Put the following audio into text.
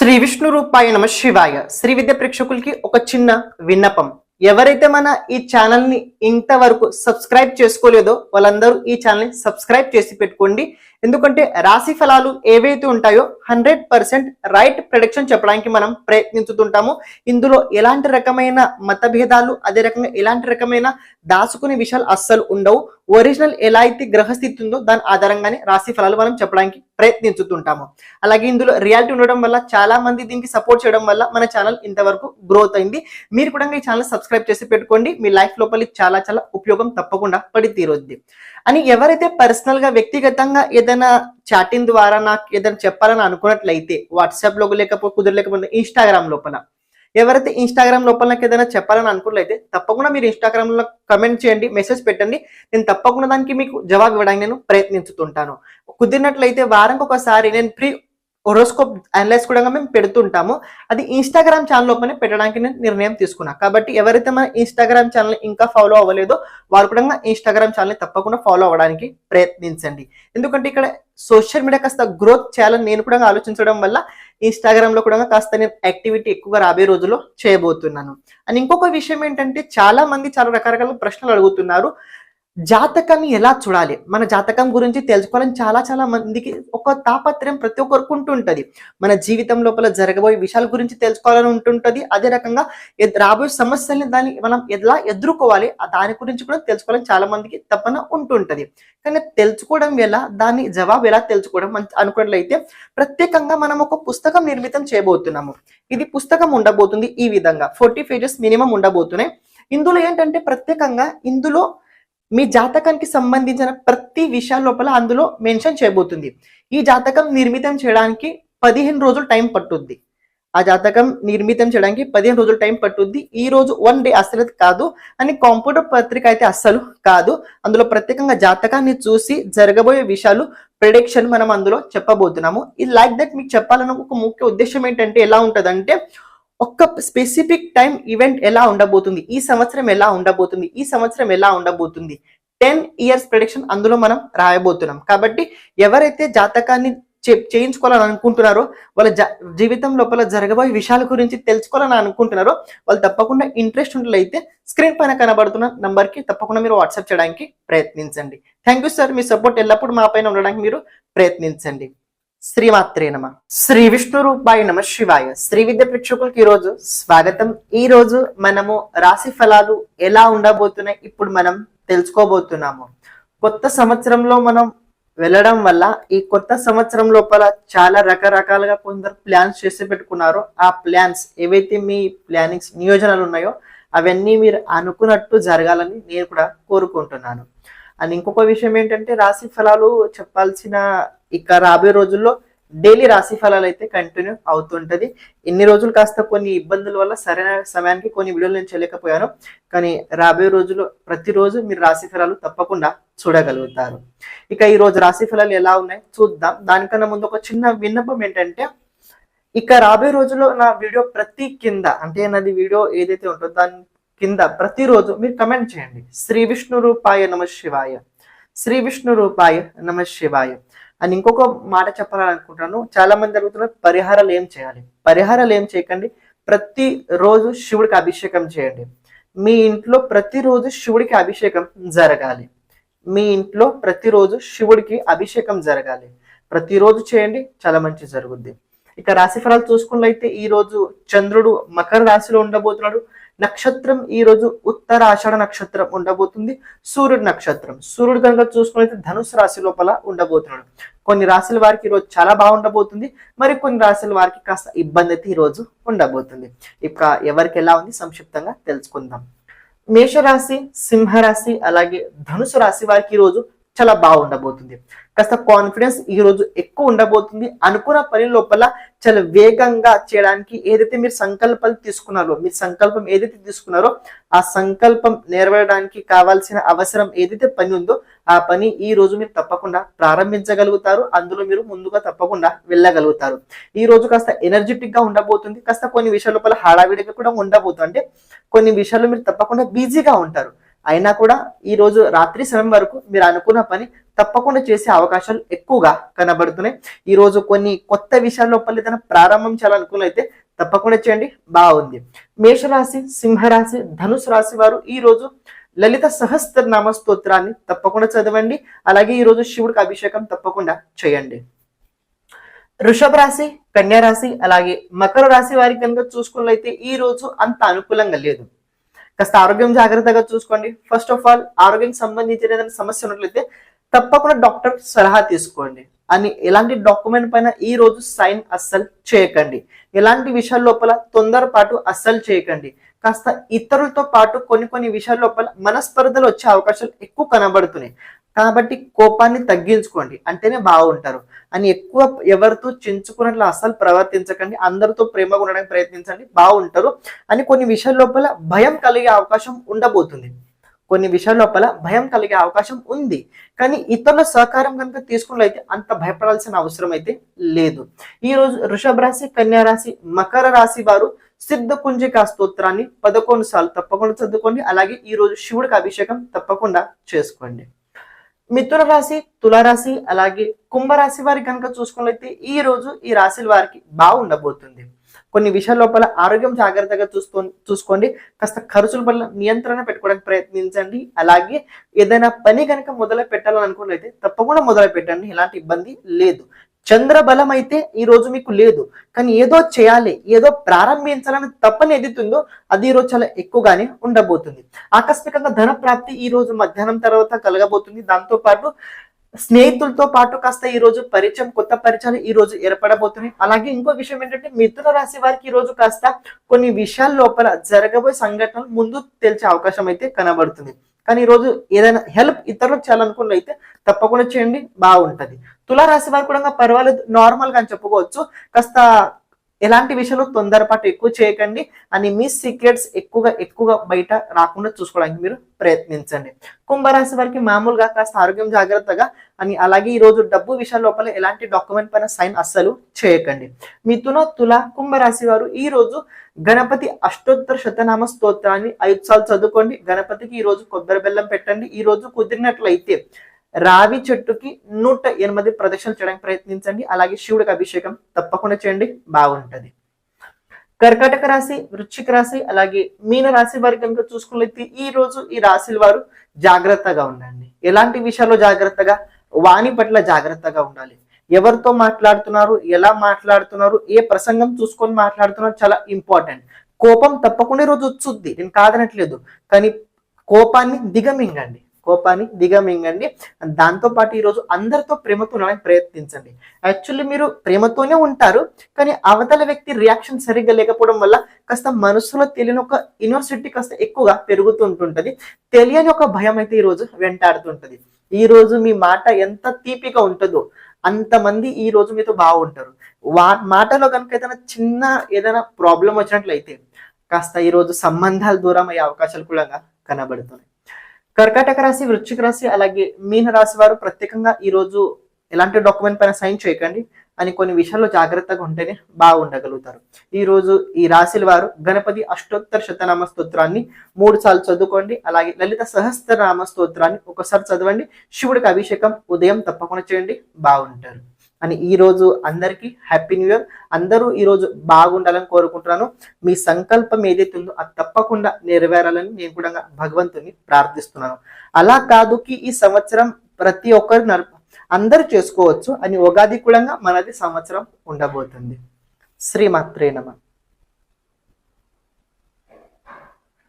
శ్రీ విష్ణు రూపాయ నమ శివాయ. శ్రీ విద్య ప్రేక్షకులకి ఒక చిన్న విన్నపం. ఎవరైతే మన ఈ ఛానల్ ని ఇంతవరకు సబ్స్క్రైబ్ చేసుకోలేదో వాళ్ళందరూ ఈ ఛానల్ ని సబ్స్క్రైబ్ చేసి పెట్టుకోండి. ఎందుకంటే రాశి ఫలాలు ఏవైతే ఉంటాయో 100% రైట్ ప్రెడిక్షన్ చెప్పడానికి మనం ప్రయత్నించుతుంటాము. ఇందులో ఎలాంటి రకమైన మతభేదాలు, అదే రకంగా ఎలాంటి రకమైన దాచుకునే విషయాలు అస్సలు ఉండవు. ఒరిజినల్ ఎలా అయితే గ్రహస్థితి ఉందో దాని ఆధారంగానే రాశి ఫలాలు మనం చెప్పడానికి ప్రయత్నించుతుంటాము. అలాగే ఇందులో రియాలిటీ ఉండడం వల్ల చాలా మంది దీనికి సపోర్ట్ చేయడం వల్ల మన ఛానల్ ఇంతవరకు గ్రోత్ అయింది. మీరు కూడా ఈ ఛానల్ సబ్స్క్రైబ్ చేసి పెట్టుకోండి. మీ లైఫ్ లోపలి చాలా చాలా ఉపయోగం తప్పకుండా పడి తీరుద్ది. అని ఎవరైతే పర్సనల్ గా వ్యక్తిగతంగా ఏదైనా చాటింగ్ ద్వారా నాకు ఏదైనా చెప్పాలని అనుకున్నట్లయితే వాట్సాప్ లో కుదరలేకపోతే ఇన్స్టాగ్రామ్ లోపల ఎవరైతే ఇన్స్టాగ్రామ్ లోపల నాకు ఏదైనా చెప్పాలని అనుకున్నట్లయితే తప్పకుండా మీరు ఇన్స్టాగ్రామ్ లో కమెంట్ చేయండి, మెసేజ్ పెట్టండి. నేను తప్పకుండా దానికి మీకు జవాబు ఇవ్వడానికి నేను ప్రయత్నించుతుంటాను. కుదిరినట్లయితే వారానికి ఒకసారి నేను ఫ్రీ హోరోస్కోప్ అనలైజ్ కూడా మేము పెడుతుంటాము. అది ఇన్స్టాగ్రామ్ ఛానల్ లోపలనే పెట్టడానికి నేను నిర్ణయం తీసుకున్నా. కాబట్టి ఎవరైతే మన ఇన్స్టాగ్రామ్ ఛానల్ ఇంకా ఫాలో అవ్వలేదో వారు కూడా ఇన్స్టాగ్రామ్ ఛానల్ తప్పకుండా ఫాలో అవ్వడానికి ప్రయత్నించండి. ఎందుకంటే ఇక్కడ సోషల్ మీడియా కాస్త గ్రోత్ చేయాలని నేను కూడా ఆలోచించడం వల్ల ఇన్స్టాగ్రామ్ లో కూడా కాస్త నేను యాక్టివిటీ ఎక్కువగా రాబోయే రోజుల్లో చేయబోతున్నాను. అండ్ ఇంకొక విషయం ఏంటంటే చాలా మంది చాలా రకరకాల ప్రశ్నలు అడుగుతున్నారు. జాతకాన్ని ఎలా చూడాలి, మన జాతకం గురించి తెలుసుకోవాలని చాలా మందికి ఒక తాపత్రయం ప్రతి ఒక్కరికి ఉంటుంటది. మన జీవితం లోపల జరగబోయే విషయాల గురించి తెలుసుకోవాలని ఉంటుంటది. అదే రకంగా రాబోయే సమస్యల్ని దాన్ని మనం ఎలా ఎదుర్కోవాలి దాని గురించి కూడా తెలుసుకోవాలని చాలా మందికి తపన ఉంటుంటది. కానీ తెలుసుకోవడం ఎలా, దాని జవాబు ఎలా తెలుసుకోవడం అనుకున్నట్లయితే ప్రత్యేకంగా మనం ఒక పుస్తకం నిర్మితం చేయబోతున్నాము. ఇది పుస్తకం ఉండబోతుంది. ఈ విధంగా 40 పేజెస్ మినిమం ఉండబోతున్నాయి. ఇందులో ఏంటంటే ప్రత్యేకంగా ఇందులో మీ జాతకానికి సంబంధించిన ప్రతి విషయాల లోపల అందులో మెన్షన్ చేయబోతుంది. ఈ జాతకం నిర్మితం చేయడానికి 15 రోజులు టైం పట్టుద్ది. ఆ జాతకం నిర్మితం చేయడానికి 15 రోజులు టైం పట్టుద్ది. ఈ రోజు 1 డే అస్సలు కాదు అని కంప్యూటర్ పత్రిక అయితే అస్సలు కాదు. అందులో ప్రత్యేకంగా జాతకాన్ని చూసి జరగబోయే విషయాలు ప్రిడిక్షన్ మనం అందులో చెప్పబోతున్నాము. ఇది లైక్ దట్ మీకు చెప్పాలన్న ఒక ముఖ్య ఉద్దేశం ఏంటంటే ఎలా ఉంటదంటే ఒక స్పెసిఫిక్ టైం ఈవెంట్ ఎలా ఉండబోతుంది, ఈ సంవత్సరం ఎలా ఉండబోతుంది, ఈ సంవత్సరం ఎలా ఉండబోతుంది, 10 years ప్రెడిక్షన్ అందులో మనం రాయబోతున్నాం. కాబట్టి ఎవరైతే జాతకాన్ని చేయించుకోవాలని అనుకుంటున్నారో, వాళ్ళ జీవితం లోపల జరగబోయే విషయాల గురించి తెలుసుకోవాలని అనుకుంటున్నారో వాళ్ళు తప్పకుండా ఇంట్రెస్ట్ ఉన్నట్లయితే స్క్రీన్ పైన కనబడుతున్న నంబర్ కి తప్పకుండా మీరు వాట్సాప్ చేయడానికి ప్రయత్నించండి. Thank you sir. Me support ఎల్లప్పుడూ మా పైన ఉండడానికి మీరు ప్రయత్నించండి. శ్రీమాత్రే నమ. శ్రీ విష్ణు రూపాయ నమ శివాయ. శ్రీ విద్య ప్రేక్షకులకి ఈ రోజు స్వాగతం. ఈ రోజు మనము రాశి ఫలాలు ఎలా ఉండబోతున్నాయి ఇప్పుడు మనం తెలుసుకోబోతున్నాము. కొత్త సంవత్సరంలో మనం వెళ్ళడం వల్ల ఈ కొత్త సంవత్సరం లోపల చాలా రకరకాలుగా కొందరు ప్లాన్స్ చేసి పెట్టుకున్నారో ఆ ప్లాన్స్ ఏవైతే మీ ప్లానింగ్స్ నియోజనాలు ఉన్నాయో అవన్నీ మీరు అనుకున్నట్టు జరగాలని నేను కూడా కోరుకుంటున్నాను. అండ్ ఇంకొక విషయం ఏంటంటే రాశి ఫలాలు చెప్పాల్సిన ఇక రాబోయే రోజుల్లో డైలీ రాశి ఫలాలు అయితే కంటిన్యూ అవుతుంటది. ఇన్ని రోజులు కాస్త కొన్ని ఇబ్బందుల వల్ల సరైన సమయానికి కొన్ని వీడియోలు నేను చేయలేకపోయాను. కానీ రాబోయే రోజుల్లో ప్రతిరోజు మీరు రాశి ఫలాలు తప్పకుండా చూడగలుగుతారు. ఇక ఈ రోజు రాశి ఫలాలు ఎలా ఉన్నాయి చూద్దాం. దానికన్నా ముందు ఒక చిన్న విన్నపం ఏంటంటే ఇక రాబోయే రోజుల్లో నా వీడియో ప్రతి కింద అంటే నాది వీడియో ఏదైతే ఉంటుందో దాని కింద ప్రతిరోజు మీరు కమెంట్ చేయండి. శ్రీ విష్ణు రూపాయ నమ శివాయ, శ్రీ విష్ణు రూపాయ నమ శివాయ అని ఇంకొక మాట చెప్పాలనుకుంటున్నాను. చాలా మంది అడుగుతున్నారు పరిహారాలు ఏం చేయాలి. పరిహారాలు ఏం చేయకండి, ప్రతి రోజు శివుడికి అభిషేకం చేయండి. మీ ఇంట్లో ప్రతిరోజు శివుడికి అభిషేకం జరగాలి. మీ ఇంట్లో ప్రతిరోజు శివుడికి అభిషేకం జరగాలి. ప్రతిరోజు చేయండి, చాలా మంచి జరుగుద్ది. ఇక రాశి ఫలాలు చూసుకున్నట్లయితే ఈ రోజు చంద్రుడు మకర రాశిలో ఉండబోతున్నాడు. నక్షత్రం ఈ రోజు ఉత్తరాషాఢ నక్షత్రం ఉండబోతుంది. సూర్యుడు నక్షత్రం, సూర్యుడు కనుక చూసుకున్నట్లయితే ధనుసు రాశి లోపల ఉండబోతున్నాడు. కొన్ని రాశుల వారికి ఈ రోజు చాలా బాగుండబోతుంది, మరి కొన్ని రాశుల వారికి కాస్త ఇబ్బంది అయితే ఈ రోజు ఉండబోతుంది. ఇక ఎవరికి ఎలా ఉంది సంక్షిప్తంగా తెలుసుకుందాం. మేషరాశి, సింహరాశి అలాగే ధనుసు రాశి వారికి ఈ రోజు చాలా బాగుండబోతుంది. కాస్త కాన్ఫిడెన్స్ ఈ రోజు ఎక్కువ ఉండబోతుంది. అనుకున్న పని లోపల చాలా వేగంగా చేయడానికి ఏదైతే మీరు సంకల్పాలు తీసుకున్నారో, మీ సంకల్పం ఏదైతే తీసుకున్నారో ఆ సంకల్పం నెరవేరడానికి కావాల్సిన అవసరం ఏదైతే పని ఉందో ఆ పని ఈ రోజు మీరు తప్పకుండా ప్రారంభించగలుగుతారు. అందులో మీరు ముందుగా తప్పకుండా వెళ్ళగలుగుతారు. ఈ రోజు కాస్త ఎనర్జెటిక్ గా ఉండబోతుంది. కాస్త కొన్ని విషయాల లోపల హడావిడిగా కూడా ఉండబోతుంది. అంటే కొన్ని విషయాల్లో మీరు తప్పకుండా బిజీగా ఉంటారు. అయినా కూడా ఈ రోజు రాత్రి సమయం వరకు మీరు అనుకున్న పని తప్పకుండా చేసే అవకాశాలు ఎక్కువగా కనబడుతున్నాయి. ఈ రోజు కొన్ని కొత్త విషయాల లోపల ఏదైనా ప్రారంభం చేయాలనుకున్నైతే తప్పకుండా చేయండి, బాగుంది. మేషరాశి, సింహరాశి, ధనుసు రాశి వారు ఈ రోజు లలిత సహస్రనామ స్తోత్రాన్ని తప్పకుండా చదవండి. అలాగే ఈ రోజు శివుడికి అభిషేకం తప్పకుండా చేయండి. వృషభ రాశి, కన్యా రాశి, అలాగే మకర రాశి వారికి కనుక చూసుకున్నట్లయితే ఈ రోజు అంత అనుకూలంగా లేదు. కాస్త ఆరోగ్యం జాగ్రత్తగా చూసుకోండి. ఫస్ట్ ఆఫ్ ఆల్ ఆరోగ్యం సంబంధించిన ఏదైనా సమస్య ఉన్నట్లయితే తప్పకుండా డాక్టర్ సలహా తీసుకోండి. అని ఎలాంటి డాక్యుమెంట్ పైన ఈ రోజు సైన్ అస్సలు చేయకండి. ఎలాంటి విషయాల లోపల తొందరపాటు అస్సలు చేయకండి. కాస్త ఇతరులతో పాటు కొన్ని విషయాల లోపల మనస్పర్ధలు వచ్చే అవకాశాలు ఎక్కువ కనబడుతున్నాయి. కాబట్టి కోపాన్ని తగ్గించుకోండి, అంటేనే బాగుంటారు. అని ఎక్కువ ఎవరితో చించుకున్నట్లు అస్సలు ప్రవర్తించకండి. అందరితో ప్రేమగా ఉండడానికి ప్రయత్నించండి, బాగుంటారు. అని కొన్ని విషయాల లోపల భయం కలిగే అవకాశం ఉండబోతుంది. కొన్ని విషయాల లోపల భయం కలిగే అవకాశం ఉంది. కానీ ఇతరుల సహకారం కనుక తీసుకున్నట్లయితే అంత భయపడాల్సిన అవసరం అయితే లేదు. ఈ రోజు వృషభ రాశి, కన్యా రాశి, మకర రాశి వారు సిద్ధ కుంజికా స్తోత్రాన్ని 11 సార్లు తప్పకుండా చదువుకోండి. అలాగే ఈ రోజు శివుడికి అభిషేకం తప్పకుండా చేసుకోండి. మిథున రాశి, తులారాశి, అలాగే కుంభరాశి వారికి కనుక చూసుకున్నట్లయితే ఈ రోజు ఈ రాశుల వారికి బాగుండబోతుంది. కొన్ని విషయాల లోపల ఆరోగ్యం జాగ్రత్తగా చూసుకోండి. కాస్త ఖర్చుల వల్ల నియంత్రణ పెట్టుకోవడానికి ప్రయత్నించండి. అలాగే ఏదైనా పని కనుక మొదలు పెట్టాలని అనుకున్నట్లయితే తప్పకుండా మొదలు పెట్టండి, ఎలాంటి ఇబ్బంది లేదు. చంద్రబలం అయితే ఈ రోజు మీకు లేదు, కానీ ఏదో చేయాలి, ఏదో ప్రారంభించాలని తప్పని ఎదుగుతుందో అది ఈ రోజు చాలా ఎక్కువగానే ఉండబోతుంది. ఆకస్మికంగా ధన ప్రాప్తి ఈ రోజు మధ్యాహ్నం తర్వాత కలగబోతుంది. దాంతో పాటు స్నేహితులతో పాటు కాస్త ఈ రోజు కొత్త పరిచయాలు ఈ రోజు ఏర్పడబోతున్నాయి. అలాగే ఇంకో విషయం ఏంటంటే మిథున రాశి వారికి ఈ రోజు కాస్త కొన్ని విషయాల లోపల జరగబోయే సంఘటనలు ముందు తెలిసే అవకాశం అయితే కనబడుతుంది. కానీ ఈ రోజు ఏదైనా హెల్ప్ ఇతరులకు చేయాలనుకున్నట్లయితే తప్పకుండా చేయండి, బాగుంటది. తులారాశి వారు కూడా పర్వాలేదు, నార్మల్ గా అని చెప్పుకోవచ్చు. కాస్త ఎలాంటి విషయంలో తొందరపాటు ఎక్కువ చేయకండి. అని మీ సీక్రెట్స్ ఎక్కువగా బయట రాకుండా చూసుకోవడానికి మీరు ప్రయత్నించండి. కుంభరాశి వారికి మామూలుగా కాస్త ఆరోగ్యం జాగ్రత్తగా అని, అలాగే ఈ రోజు డబ్బు విషయాల లోపల ఎలాంటి డాక్యుమెంట్ పైన సైన్ అస్సలు చేయకండి. మిథున, తుల, కుంభరాశి వారు ఈ రోజు గణపతి అష్టోత్తర శతనామ స్తోత్రాన్ని 5 సార్లు చదువుకోండి. గణపతికి ఈ రోజు కొబ్బరి బెల్లం పెట్టండి. ఈ రోజు కుదిరినట్లయితే రావి చెట్టుకి 108 ప్రదక్షిణలు చేయడానికి ప్రయత్నించండి. అలాగే శివుడికి అభిషేకం తప్పకుండా చేయండి, బాగుంటది. కర్కాటక రాశి, వృశ్చిక రాశి, అలాగే మీన రాశి వారికి కనుక చూసుకున్నట్లయితే ఈ రోజు ఈ రాశుల వారు జాగ్రత్తగా ఉండండి. ఎలాంటి విషయాల్లో జాగ్రత్తగా, వాణి పట్ల జాగ్రత్తగా ఉండాలి. ఎవరితో మాట్లాడుతున్నారు, ఎలా మాట్లాడుతున్నారు, ఏ ప్రసంగం చూసుకొని మాట్లాడుతున్నారు చాలా ఇంపార్టెంట్. కోపం తప్పకుండా ఈ రోజు వచ్చుద్ది, నేను కాదనట్లేదు. కానీ కోపాన్ని దిగమింగండి. దాంతో పాటు ఈ రోజు అందరితో ప్రేమతో ఉండడానికి ప్రయత్నించండి. యాక్చువల్లీ మీరు ప్రేమతోనే ఉంటారు, కానీ అవతల వ్యక్తి రియాక్షన్ సరిగ్గా లేకపోవడం వల్ల కాస్త మనసులో తెలియని ఒక యూనివర్సిటీ కాస్త ఎక్కువగా పెరుగుతుంటుంటది. తెలియని ఒక భయం అయితే ఈ రోజు వెంటాడుతుంటది. ఈ రోజు మీ మాట ఎంత తీపిగా ఉంటుందో అంతమంది ఈ రోజు మీతో బాగుంటారు. మాటలో కనుక ఏదైనా ప్రాబ్లం వచ్చినట్లయితే కాస్త ఈ రోజు సంబంధాలు దూరం అయ్యే అవకాశాలు కూడా కనబడుతున్నాయి. కర్కాటక రాశి, వృశ్చిక రాశి, అలాగే మీన రాశి వారు ప్రత్యేకంగా ఈ రోజు ఎలాంటి డాక్యుమెంట్ పైన సైన్ చేయకండి. అని కొన్ని విషయాల్లో జాగ్రత్తగా ఉంటేనే బాగుండగలుగుతారు. ఈ రోజు ఈ రాశుల వారు గణపతి అష్టోత్తర శతనామ స్తోత్రాన్ని 3 సార్లు చదువుకోండి. అలాగే లలిత సహస్రనామ స్తోత్రాన్ని 1 సారి చదవండి. శివుడికి అభిషేకం ఉదయం తప్పకుండా చేయండి, బాగుంటారు. అని ఈ రోజు అందరికీ హ్యాపీ న్యూ ఇయర్. అందరూ ఈ రోజు బాగుండాలని కోరుకుంటున్నాను. మీ సంకల్పం ఏదైతే ఉందో అది తప్పకుండా నెరవేరాలని నేను కూడా భగవంతుని ప్రార్థిస్తున్నాను. అలా కాదు ఈ సంవత్సరం ప్రతి ఒక్కరు అందరూ చేసుకోవచ్చు అని ఉగాది కూడా మనది సంవత్సరం ఉండబోతుంది. శ్రీమాత్రే నమః.